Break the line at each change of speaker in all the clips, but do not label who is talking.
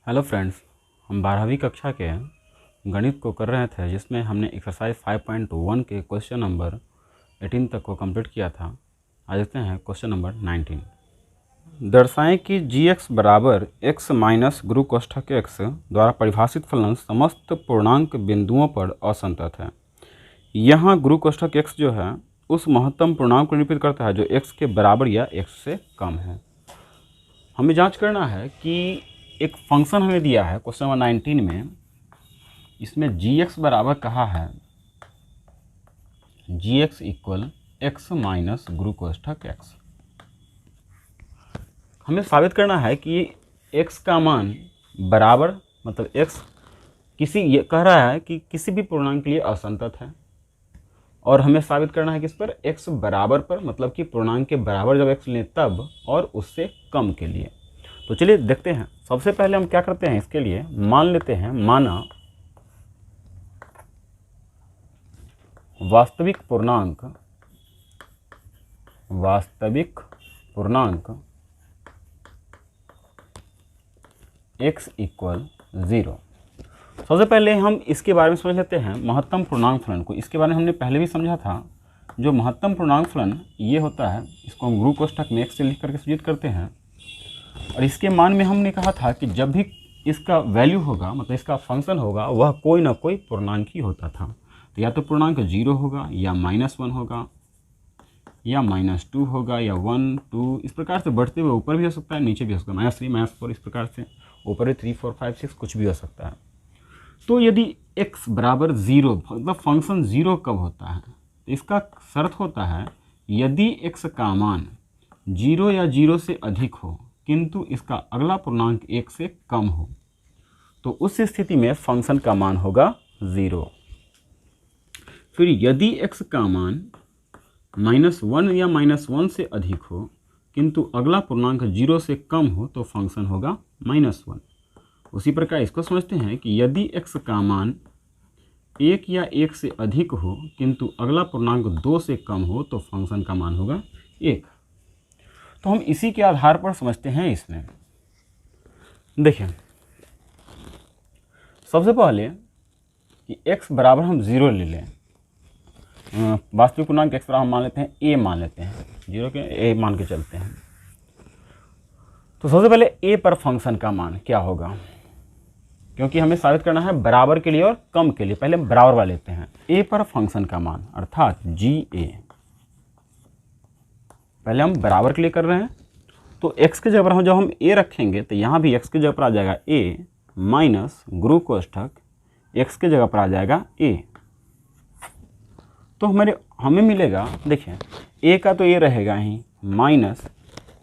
Hello friends, हम 12वीं कक्षा के गणित को कर रहे थे, जिसमें हमने एक्सरसाइज 5.1 के क्वेश्चन नंबर 18 तक को कंप्लीट किया था। आज देखते हैं क्वेश्चन नंबर 19। दर्शाएं कि g(x) बराबर x माइनस गुरु कोष्ठक x द्वारा परिभाषित फलन समस्त पूर्णांक बिंदुओं पर असंतत है। यहाँ गुरु कोष्ठक x जो है उस महत्तम पूर्णांक को निरूपित करता है जो x के बराबर या x से कम है। हमें जांच करना है कि एक फंक्शन हमें दिया है क्वेश्चन नंबर 19 में, इसमें g(x) बराबर कहा है g(x) इक्वल x माइनस गुरु कोष्ठक x। हमें साबित करना है कि x का मान बराबर मतलब x ये कह रहा है कि किसी भी पूर्णांक के लिए असंतत है, और हमें साबित करना है कि इस पर x बराबर पर मतलब कि पूर्णांक के बराबर जब x लें तब, और उससे कम के लिए। तो चलिए देखते हैं। सबसे पहले हम क्या करते हैं, इसके लिए मान लेते हैं, माना वास्तविक पूर्णांक x इक्वल 0। सबसे पहले हम इसके बारे में समझ लेते हैं महत्तम पूर्णांक फलन को। इसके बारे में हमने पहले भी समझा था। जो महत्तम पूर्णांक फलन ये होता है, इसको हम गुरु कोष्ठक में x से लिख करके सूचित करते हैं, और इसके मान में हमने कहा था कि जब भी इसका वैल्यू होगा मतलब इसका फंक्शन होगा, वह कोई ना कोई पूर्णांक ही होता था। तो या तो पूर्णांक 0 होगा, या -1 होगा, या -2 होगा, या 1 2 इस प्रकार से बढ़ते हुए ऊपर भी हो सकता है, नीचे भी हो सकता है, -3 -4 इस प्रकार से ऊपर भी 3 4 5 6 कुछ भी हो सकता है। तो यदि x बराबर 0 मतलब फंक्शन 0 कब होता है, तो इसका शर्त होता है यदि x का मान 0 या 0 से अधिक हो किंतु इसका अगला पूर्णांक 1 से कम हो, तो उस स्थिति में फंक्शन का मान होगा 0। फिर यदि x का मान -1 या -1 से अधिक हो किंतु अगला पूर्णांक 0 से कम हो तो फंक्शन होगा -1। उसी प्रकार इसको समझते हैं कि यदि x का मान 1 या 1 से अधिक हो किंतु अगला पूर्णांक 2 से कम हो तो फंक्शन का मान होगा 1। तो हम इसी के आधार पर समझते हैं। इसमें देखिए, सबसे पहले कि x बराबर हम 0 ले लें, वास्तविक पूर्णांक x बराबर हम मान लेते हैं a, मान लेते हैं 0 के a मान के चलते हैं। तो सबसे पहले a पर फंक्शन का मान क्या होगा, क्योंकि हमें साबित करना है बराबर के लिए और कम के लिए। पहले हम बराबर वाले लेते हैं। a पर फंक्शन का मान अर्थात ga, पहले हम बराबर के लिए कर रहे हैं, तो x के जगह पर हम जब हम a रखेंगे तो यहाँ भी x के जगह पर आ जाएगा a माइनस गुरु कोष्ठक x के जगह पर आ जाएगा a। तो हमें मिलेगा, देखिए a का तो a रहेगा ही, माइनस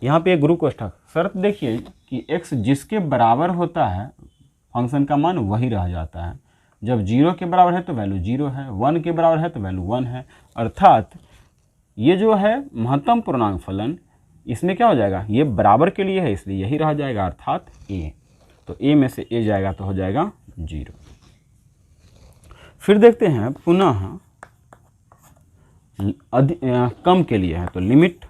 यहाँ पे गुरु कोष्ठक। शर्त देखिए कि x जिसके बराबर होता है फंक्शन का मान वही रह जाता है। जब 0 के बराबर है तो वैल्यू 0 है, 1 के बराबर है तो वैल्यू 1 है, अर्थात ये जो है महत्तम पूर्णांक फलन, इसमें क्या हो जाएगा, ये बराबर के लिए है इसलिए यही रह जाएगा अर्थात a। तो a में से a जाएगा तो हो जाएगा 0। फिर देखते हैं पुनः कम के लिए है, तो limit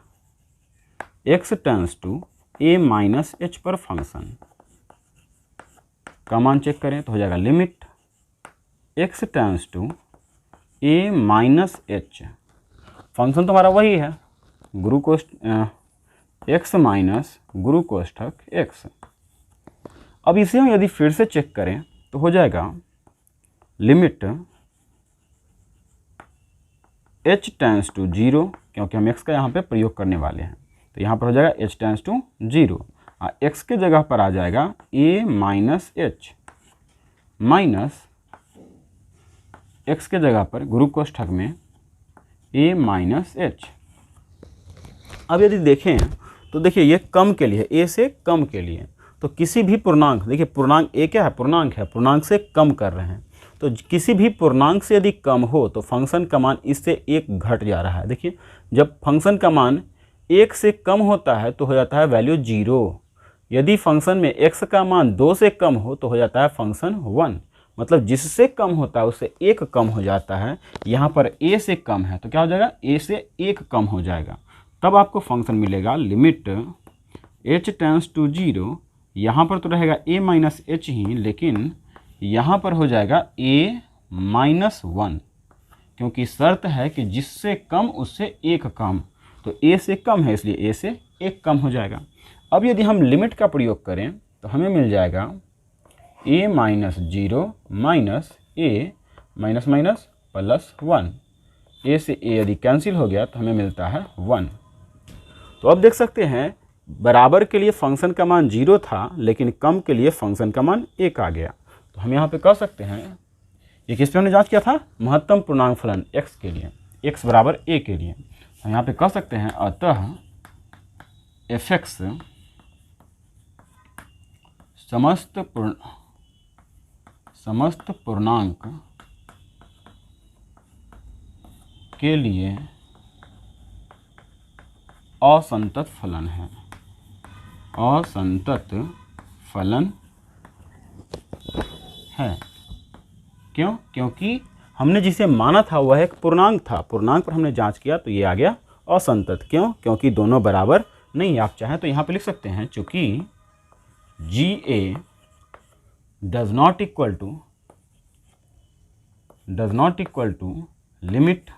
x tends to a minus h पर फंक्शन का मान चेक करें तो हो जाएगा limit x tends to a minus h। Function तो हमारा वही है गुरु कोष्ठक x माइनस गुरु कोष्ठक x। अब इसे हम यदि फिर से चेक करें तो हो जाएगा लिमिट h टेंड्स टू 0, क्योंकि हम x का यहाँ पे प्रयोग करने वाले हैं, तो यहाँ पर हो जाएगा h टेंड्स टू 0, x के जगह पर आ जाएगा a minus h, minus x के जगह पर गुरु कोष्ठक में a माइनस h। अब यदि देखें तो देखिए ये कम के लिए, a से कम के लिए, तो किसी भी पूर्णांक, देखिए पूर्णांक a क्या है, पूर्णांक है, पूर्णांक से कम कर रहे हैं, तो किसी भी पूर्णांक से यदि कम हो तो फंक्शन का मान इससे 1 घट जा रहा है। देखिए जब फंक्शन का मान 1 से कम होता है तो हो जाता है वैल्यू 0। यदि फंक्शन में x का मान 2 से कम हो तो हो जाता है फंक्शन 1, मतलब जिससे कम होता है उससे 1 कम हो जाता है। यहाँ पर a से कम है तो क्या हो जाएगा, a से 1 कम हो जाएगा, तब आपको फंक्शन मिलेगा लिमिट h टेंड्स टू 0 यहाँ पर तो रहेगा a माइनस एच ही, लेकिन यहाँ पर हो जाएगा a माइनस 1, क्योंकि शर्त है कि जिससे कम उससे एक कम, तो a से कम है इसलिए a से एक कम हो जाएगा। अब यदि हम लिमिट का प्रयोग करें तो हमें मिल जाएगा a minus 0 minus a minus minus plus 1, a से a यदि कैंसिल हो गया तो हमें मिलता है 1। तो अब देख सकते हैं बराबर के लिए फंक्शन का मान 0 था, लेकिन कम के लिए फंक्शन का मान 1 आ गया। तो हम यहाँ पे कह सकते हैं, ये किस पे हमने जांच किया था, महत्तम पूर्णांक फलन x के लिए, x बराबर a के लिए। हम यहाँ पे कह सकते हैं अतः fx समस्त पूर्णांक के लिए असंतत फलन है, असंतत फलन है। क्यों? क्योंकि हमने जिसे माना था वह एक पूर्णांक था, पूर्णांक पर हमने जांच किया तो ये आ गया असंतत। क्यों? क्योंकि दोनों बराबर नहीं। आप चाहें तो यहाँ पे लिख सकते हैं, चूंकि GA does not equal to limit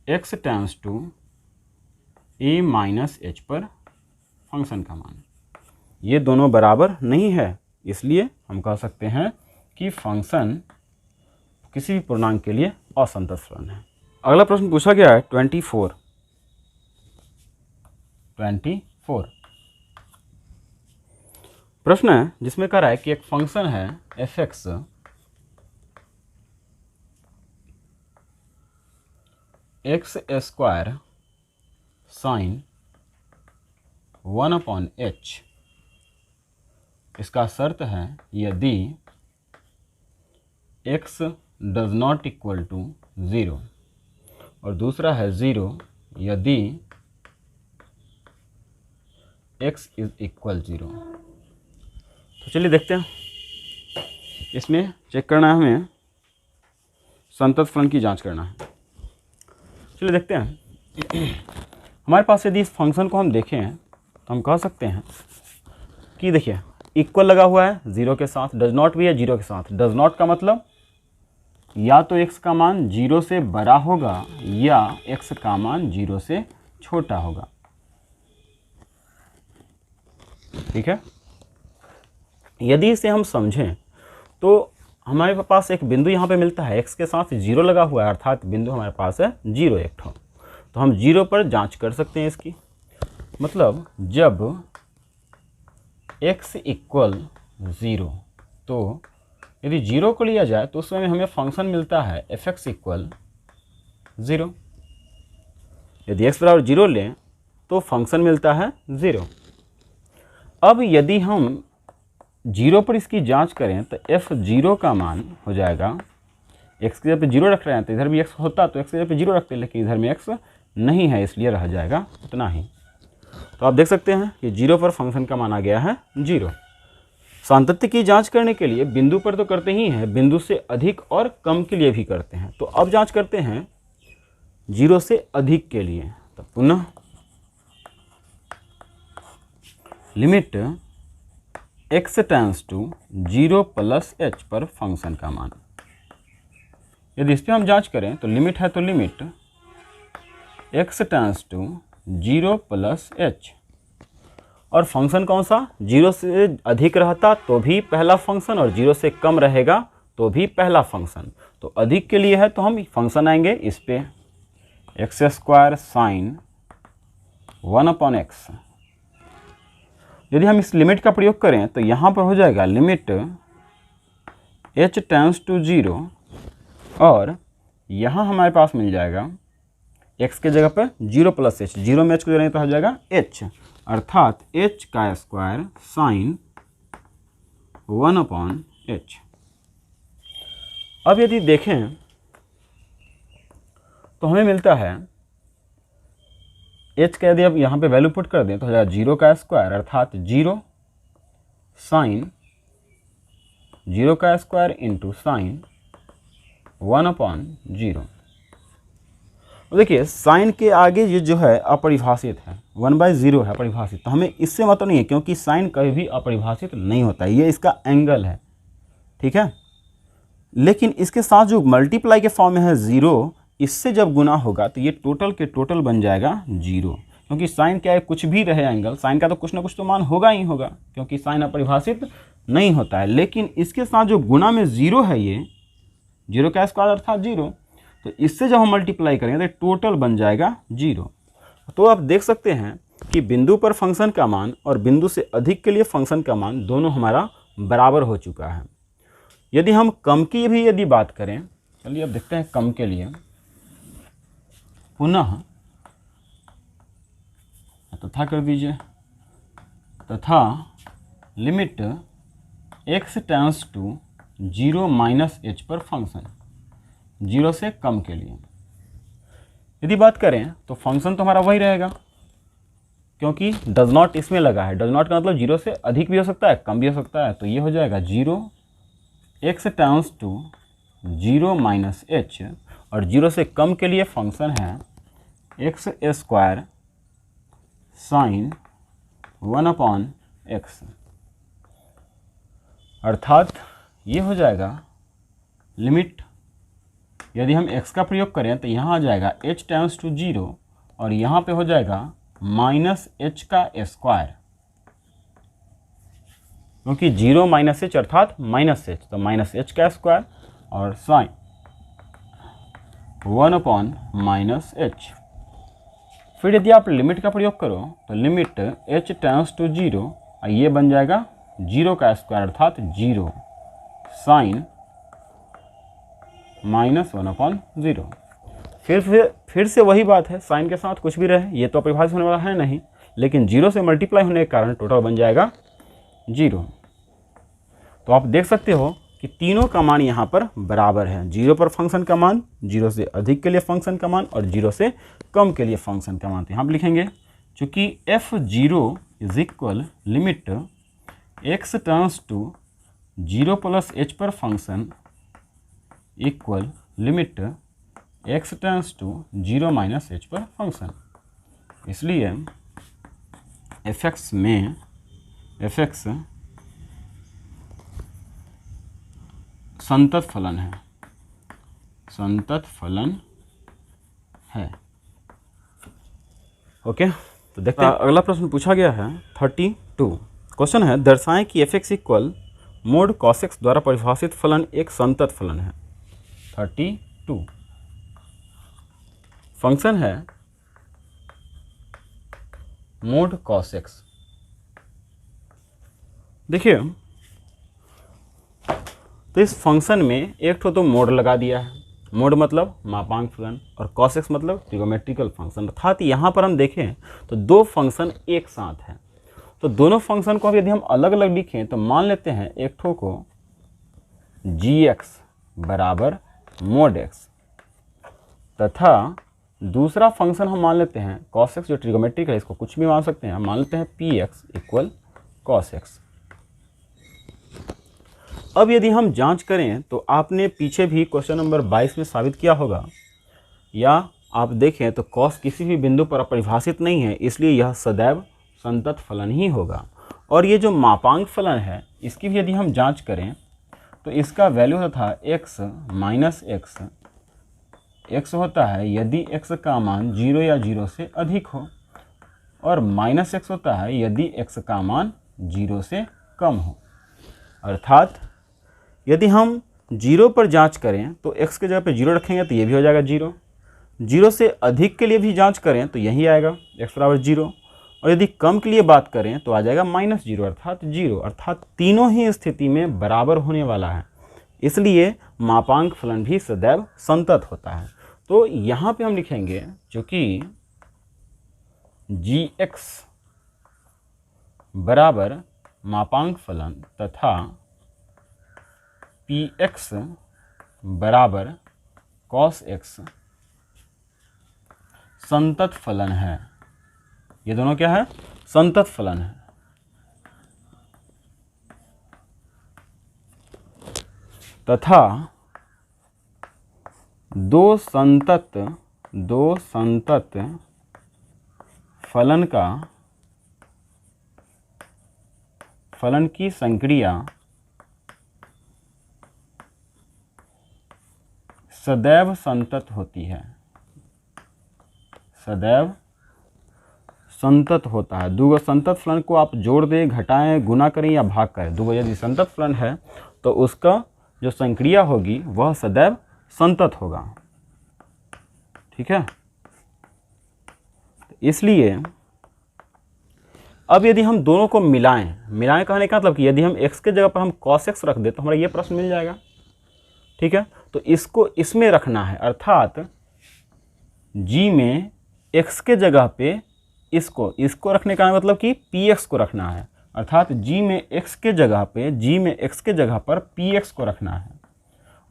x tends to a minus h पर फंक्शन का मान, ये दोनों बराबर नहीं है, इसलिए हम कह सकते हैं कि फंक्शन किसी भी पूर्णांक के लिए असंतत फलन है। अगला प्रश्न पूछा गया है 24। प्रश्न है जिसमें कह रहा है कि एक फंक्शन है fx x square sine 1/h, इसका शर्त है यदि x does not equal to 0, और दूसरा है 0 यदि x इज इक्वल 0। तो चलिए देखते हैं, इसमें चेक करना है हमें, संतत फलन की जांच करना है। चलिए देखते हैं। हमारे पास यदि इस फंक्शन को हम देखें तो हम कह सकते हैं कि देखिए इक्वल लगा हुआ है 0 के साथ, डज नॉट भी है 0 के साथ। डज नॉट का मतलब या तो x का मान 0 से बड़ा होगा या x का मान 0 से छोटा होगा। ठीक है, यदि इसे हम समझें तो हमारे पास एक बिंदु यहाँ पे मिलता है, x के साथ 0 लगा हुआ है, अर्थात बिंदु हमारे पास है 0 एक ठो। तो हम 0 पर जांच कर सकते हैं इसकी, मतलब जब x इक्वल 0, तो यदि 0 को लिया जाए तो उस समय हमें फंक्शन मिलता है fx इक्वल 0। यदि x बराबर 0 लें तो फंक्शन मिलता है 0। अब यदि हम 0 पर इसकी जांच करें तो f0 का मान हो जाएगा, x की जगह पे 0 रख रहे हैं तो इधर भी x होता तो x की जगह पे 0 रखते, लेकिन इधर में x नहीं है इसलिए रह जाएगा उतना ही। तो आप देख सकते हैं कि 0 पर फंक्शन का मान आ गया है 0। सातत्य की जांच करने के लिए बिंदु पर तो करते ही हैं, बिंदु से अधिक और कम के लिए भी करते हैं। तो अब जांच करते हैं 0 से अधिक के लिए, तो पुनः limit x tends to 0 plus h पर फंक्शन का मान। यदि इस पर हम जांच करें तो लिमिट है, तो limit x tends to 0 plus h, और फंक्शन कौन सा, 0 से अधिक रहता तो भी पहला फंक्शन और 0 से कम रहेगा तो भी पहला फंक्शन। तो अधिक के लिए है तो हम फंक्शन आएंगे इस पे x स्क्वायर साइन 1/x। यदि हम इस लिमिट का प्रयोग करें तो यहाँ पर हो जाएगा लिमिट h टेंड्स टू 0, और यहाँ हमारे पास मिल जाएगा x के जगह पर 0 प्लस h, 0 में h को जोड़ेंगे तो हो जाएगा h, अर्थात h का स्क्वायर साइन 1/h। अब यदि देखें तो हमें मिलता है h का, यदि अब यहाँ पे वैल्यू पुट कर दें तो हो जाएगा 0 का स्क्वायर, अर्थात 0 साइन 0 का स्क्वायर इंटू साइन 1/0। तो देखिए साइन के आगे ये जो है अपरिभाषित है, 1/0 है अपरिभाषित, तो हमें इससे मतलब नहीं है क्योंकि साइन कभी भी अपरिभाषित नहीं होता है, ये इसका एंगल है, ठीक है। लेकिन इसके साथ जो मल्टीप्लाई के फॉर्म में है 0, इससे जब गुना होगा तो ये टोटल के टोटल बन जाएगा 0, क्योंकि साइन क्या है, कुछ भी रहे एंगल, साइन का तो कुछ ना कुछ तो मान होगा ही होगा, क्योंकि साइन अपरिभाषित नहीं होता है। लेकिन इसके साथ जो गुना में 0 है, ये 0 का स्क्वायर अर्थात 0, तो इससे जब हम मल्टीप्लाई करेंगे तो टोटल बन जाएगा 0। तो आप देख सकते हैं कि बिंदु पर फंक्शन का मान और बिंदु से अधिक के लिए फंक्शन का मान दोनों हमारा बराबर हो चुका है। यदि हम कम की भी यदि बात करें, चलिए अब देखते हैं कम के लिए, पुनः तथा कर दीजिए, तथा limit x tends to 0 - h पर फंक्शन 0 से कम के लिए यदि बात करें तो फंक्शन तो हमारा वही रहेगा, क्योंकि डज नॉट इसमें लगा है। डज नॉट का मतलब 0 से अधिक भी हो सकता है, कम भी हो सकता है, तो ये हो जाएगा 0 x टेंड्स टू 0 - h, और 0 से कम के लिए फंक्शन है x² sin 1/x, अर्थात ये हो जाएगा लिमिट, यदि हम x का प्रयोग करें तो यहाँ आ जाएगा h टेंड्स टू 0 और यहाँ पे हो जाएगा -h का स्क्वायर, क्योंकि 0 - h अर्थात -h, तो -h का स्क्वायर और साइन 1/-h। फिर यदि आप लिमिट का प्रयोग करो तो लिमिट h टेंड्स टू 0 और ये बन जाएगा 0 का स्क्वायर अर्थात 0 साइन -1/0। फिर से वही बात है, साइन के साथ कुछ भी रहे, ये तो अपरिभाषित होने वाला है नहीं, लेकिन 0 से मल्टीप्लाई होने के कारण टोटल बन जाएगा 0। तो आप देख सकते हो कि तीनों का मान यहाँ पर बराबर है, 0 पर फंक्शन का मान, 0 से अधिक के लिए फंक्शन का मान और 0 से कम के लिए फंक्शन का मान। तो यहाँ पर लिखेंगे चूँकि f0 is equal limit x tends to 0 + h पर function equal limit x tends to 0 - h पर फंक्शन। इसलिए fx में fx संतत फलन है, संतत फलन है। ओके, तो देखते हैं अगला प्रश्न पूछा गया है 32। क्वेश्चन है दर्शाएं कि fx equal mode cos x द्वारा परिभाषित फलन एक संतत फलन है। 32 फंक्शन है मोड cos x। देखिए तो इस फंक्शन में एक तो मोड लगा दिया है, मोड मतलब मापांक फलन, और cos x मतलब ट्रिगोमेट्रिकल फंक्शन, अर्थात यहाँ पर हम देखें तो दो फंक्शन एक साथ हैं। तो दोनों फंक्शन को यदि हम अलग अलग लिखें तो मान लेते हैं एक ठो को gx बराबर मोड x, तथा दूसरा फंक्शन हम मान लेते हैं cos x जो ट्रिगोमेट्रिक है, इसको कुछ भी मान सकते हैं, हम मान लेते हैं px इक्वल cos x। अब यदि हम जांच करें तो आपने पीछे भी क्वेश्चन नंबर 22 में साबित किया होगा, या आप देखें तो cos किसी भी बिंदु पर अपरिभाषित नहीं है, इसलिए यह सदैव संतत फलन ही होगा। और ये जो मापांक फलन है इसकी भी यदि हम जांच करें तो इसका वैल्यू होता था x माइनस x होता है यदि x का मान 0 या 0 से अधिक हो, और माइनस x होता है यदि x का मान 0 से कम हो। अर्थात यदि हम 0 पर जांच करें तो x के जगह पे 0 रखेंगे तो ये भी हो जाएगा 0, 0 से अधिक के लिए भी जांच करें तो यही आएगा x बराबर 0, और यदि कम के लिए बात करें तो आ जाएगा -0 अर्थात 0, अर्थात तीनों ही स्थिति में बराबर होने वाला है, इसलिए मापांक फलन भी सदैव संतत होता है। तो यहाँ पे हम लिखेंगे चूँकि gx बराबर मापांक फलन तथा px बराबर cos x संतत फलन है। ये दोनों क्या है? संतत फलन है। तथा दो संतत दो संतत फलन की संक्रिया सदैव संतत होती है, सदैव संतत होता है। दूगो संतत फलन को आप जोड़ दें, घटाएं, गुना करें या भाग करें, दूगो यदि संतत फलन है तो उसका जो संक्रिया होगी वह सदैव संतत होगा। ठीक है, इसलिए अब यदि हम दोनों को मिलाएं कहने का मतलब कि यदि हम x के जगह पर हम cos x रख दें तो हमारा ये प्रश्न मिल जाएगा। ठीक है, तो इसको इसमें रखना है, अर्थात g में x के जगह पे इसको रखने का मतलब कि px को रखना है, अर्थात g में x के जगह पर px को रखना है।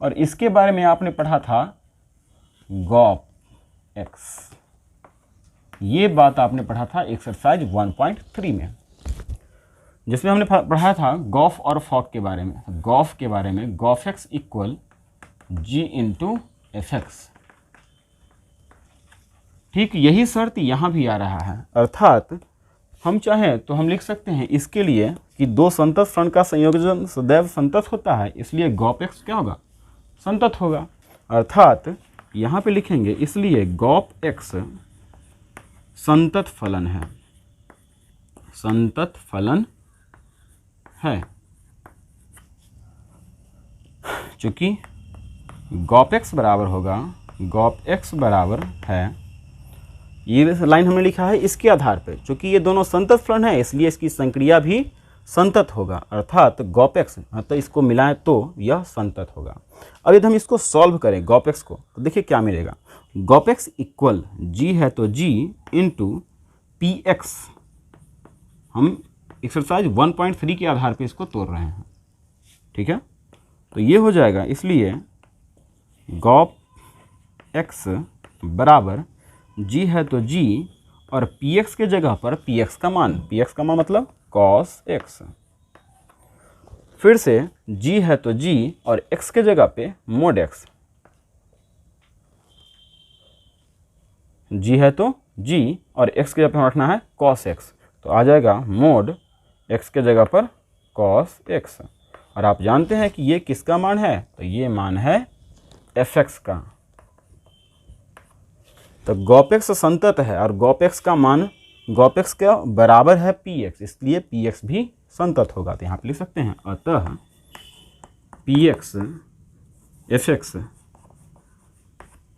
और इसके बारे में आपने पढ़ा था गॉप x, ये बात आपने पढ़ा था एक्सरसाइज 1.3 में, जिसमें हमने पढ़ा था गॉफ और फॉक के बारे में। गॉफ के बारे में g o f x equal g into f x. ठीक यही शर्त यहाँ भी आ रहा है, अर्थात हम चाहें तो हम लिख सकते हैं इसके लिए कि दो संतत फलन का संयोजन सदैव संतत होता है, इसलिए गॉप x क्या होगा, संतत होगा। अर्थात यहाँ पे लिखेंगे इसलिए गॉप x संतत फलन है, संतत फलन है। चूंकि गॉप x बराबर होगा, गॉप x बराबर है, ये लाइन हमने लिखा है इसके आधार पे, चूंकि ये दोनों संतत फलन है इसलिए इसकी संक्रिया भी संतत होगा, अर्थात गॉप x, तो इसको मिलाएं तो यह संतत होगा। अब यदि हम इसको सॉल्व करें गॉप x को तो देखिए क्या मिलेगा। गॉप x इक्वल g है तो g इंटू पी एक्स, हम एक्सरसाइज 1.3 के आधार पे इसको तोड़ रहे हैं। ठीक है, तो ये हो जाएगा, इसलिए गॉप x बराबर g है तो g और px के जगह पर px का मान मतलब cos x, फिर से g है तो g और x के जगह पे mod x, g है तो g और x के जगह पे रखना है cos x, तो आ जाएगा mod x के जगह पर cos x। और आप जानते हैं कि ये किसका मान है, तो ये मान है fx का। तो गॉप x संतत है और गॉप x का मान गॉप x का बराबर है px, इसलिए px भी संतत होगा। तो यहाँ पे लिख सकते हैं अतः px fx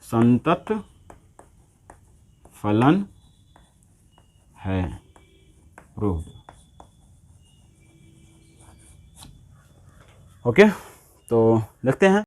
संतत फलन है, प्रूव्ड। ओके, तो देखते हैं